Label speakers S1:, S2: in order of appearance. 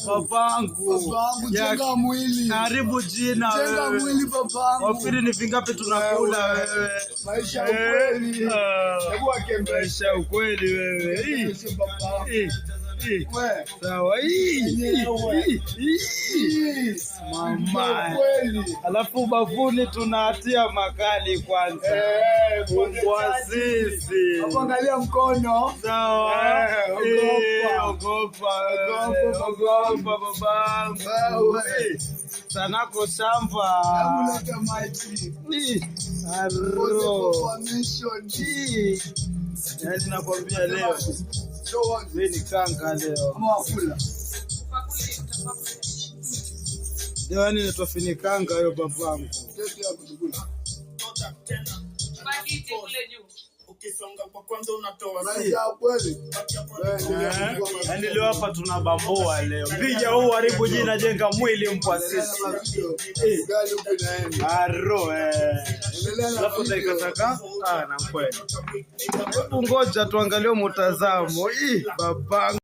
S1: Babangu.
S2: Jenga mwili.
S1: Karibu jina wewe.
S2: Jenga mwili babangu.
S1: Wafiri ni vingapi tunakula wewe?
S2: Maisha ukweli. Hebu akembe.
S1: Maisha ukweli wewe. Sawa mama. Alafu bafuni tunatia makali kwanza. Kwa sisi.
S2: Hapo angalia mkono.
S1: Sawa. Ogopa babangu. Sanako shamba.
S2: Amuleta maji.
S1: Yaani nakwambia leo. Mimi ni kanga leo. Leo ni natofinikanga hiyo babangu.
S3: Ukisonga kwa kwanza unatoa
S1: yaani leo hapa tunabambua leo. Piga huu haribu jina, jenga mwili mpwa sisi. Alafu taikataka na kweli. Hebu ngoja tuangalie mtazamo. Babangu.